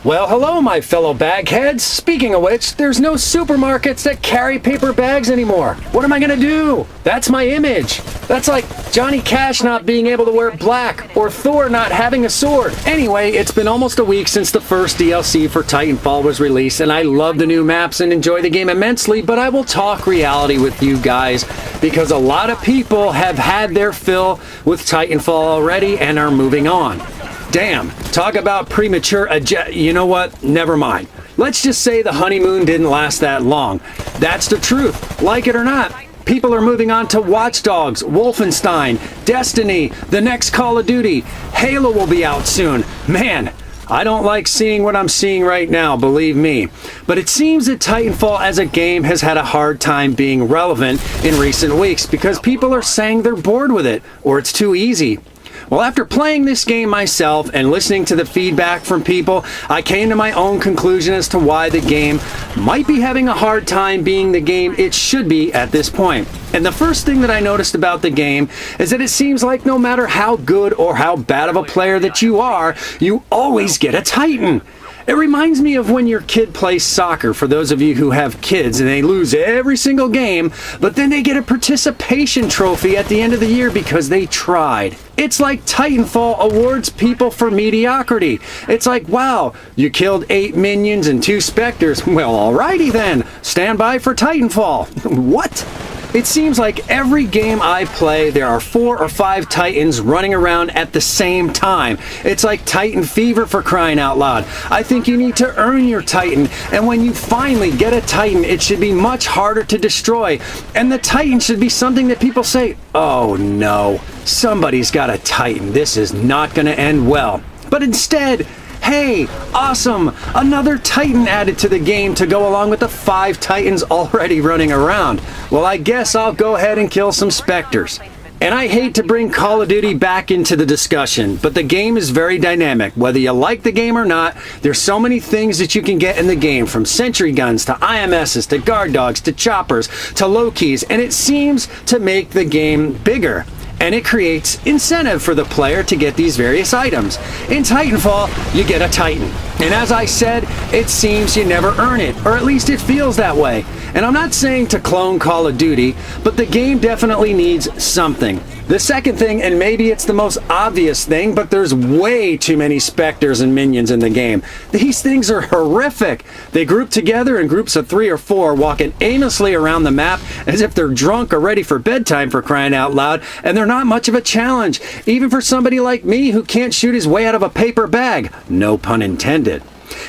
Well, hello, my fellow bagheads. Speaking of which, there's no supermarkets that carry paper bags anymore. What am I gonna do? That's my image. That's like Johnny Cash not being able to wear black, or Thor not having a sword. Anyway, it's been almost a week since the first DLC for Titanfall was released, and I love the new maps and enjoy the game immensely, but I will talk reality with you guys, because a lot of people have had their fill with Titanfall already and are moving on. Damn, talk about premature you know what? Never mind. Let's just say the honeymoon didn't last that long. That's the truth. Like it or not, people are moving on to Watch Dogs, Wolfenstein, Destiny, the next Call of Duty. Halo will be out soon. Man, I don't like seeing what I'm seeing right now, believe me. But it seems that Titanfall as a game has had a hard time being relevant in recent weeks because people are saying they're bored with it, or it's too easy. Well, after playing this game myself and listening to the feedback from people, I came to my own conclusion as to why the game might be having a hard time being the game it should be at this point. And the first thing that I noticed about the game is that it seems like no matter how good or how bad of a player that you are, you always get a Titan. It reminds me of when your kid plays soccer, for those of you who have kids, and they lose every single game, but then they get a participation trophy at the end of the year because they tried. It's like Titanfall awards people for mediocrity. It's like, wow, you killed 8 minions and 2 specters. Well, alrighty then. Stand by for Titanfall. What? It seems like every game I play, there are 4 or 5 Titans running around at the same time. It's like Titan fever, for crying out loud. I think you need to earn your Titan, and when you finally get a Titan, it should be much harder to destroy. And the Titan should be something that people say, oh no, somebody's got a Titan. This is not going to end well. But instead, hey, awesome! Another Titan added to the game to go along with the 5 Titans already running around. Well, I guess I'll go ahead and kill some Spectres. And I hate to bring Call of Duty back into the discussion, but the game is very dynamic. Whether you like the game or not, there's so many things that you can get in the game, from sentry guns to IMSs to guard dogs to choppers to low-keys, and it seems to make the game bigger. And it creates incentive for the player to get these various items. In Titanfall, you get a Titan. And as I said, it seems you never earn it, or at least it feels that way. And I'm not saying to clone Call of Duty, but the game definitely needs something. The second thing, and maybe it's the most obvious thing, but there's way too many Spectres and minions in the game. These things are horrific. They group together in groups of 3 or 4, walking aimlessly around the map as if they're drunk or ready for bedtime, for crying out loud, and they're not much of a challenge, even for somebody like me who can't shoot his way out of a paper bag. No pun intended.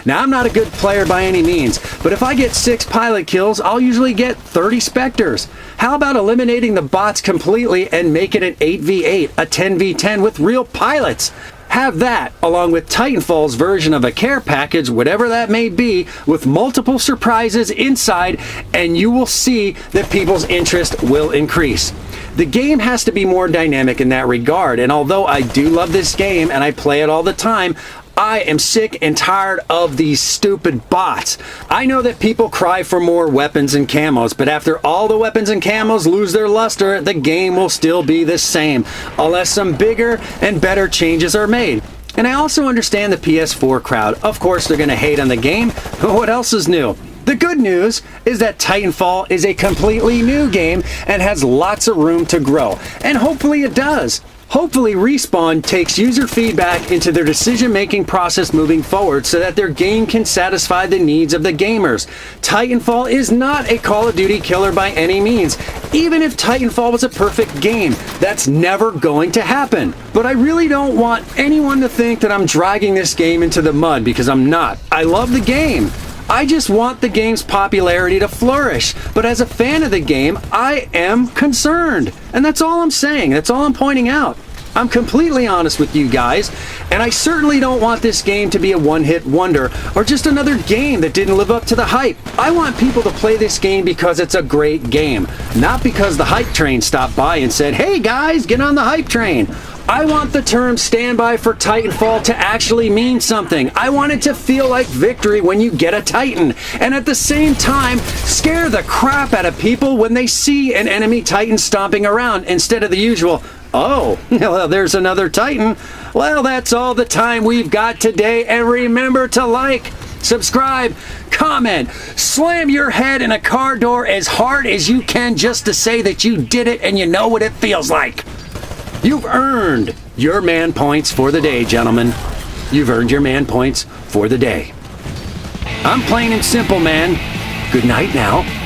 Now, I'm not a good player by any means, but if I get 6 pilot kills, I'll usually get 30 Spectres. How about eliminating the bots completely and make it an 8v8, a 10v10 with real pilots? Have that, along with Titanfall's version of a care package, whatever that may be, with multiple surprises inside, and you will see that people's interest will increase. The game has to be more dynamic in that regard, and although I do love this game and I play it all the time, I am sick and tired of these stupid bots. I know that people cry for more weapons and camos, but after all the weapons and camos lose their luster, the game will still be the same, unless some bigger and better changes are made. And I also understand the PS4 crowd. Of course, they're going to hate on the game, but what else is new? The good news is that Titanfall is a completely new game and has lots of room to grow, and hopefully it does. Hopefully Respawn takes user feedback into their decision-making process moving forward so that their game can satisfy the needs of the gamers. Titanfall is not a Call of Duty killer by any means. Even if Titanfall was a perfect game, that's never going to happen. But I really don't want anyone to think that I'm dragging this game into the mud, because I'm not. I love the game. I just want the game's popularity to flourish. But as a fan of the game, I am concerned. And that's all I'm saying. That's all I'm pointing out. I'm completely honest with you guys, and I certainly don't want this game to be a one-hit wonder or just another game that didn't live up to the hype. I want people to play this game because it's a great game, not because the hype train stopped by and said, hey guys, get on the hype train. I want the term standby for Titanfall to actually mean something. I want it to feel like victory when you get a Titan, and at the same time, scare the crap out of people when they see an enemy Titan stomping around instead of the usual, oh, well, there's another Titan. Well, that's all the time we've got today, and remember to like, subscribe, comment, slam your head in a car door as hard as you can just to say that you did it and you know what it feels like. You've earned your man points for the day, gentlemen. You've earned your man points for the day. I'm plain and simple, man. Good night now.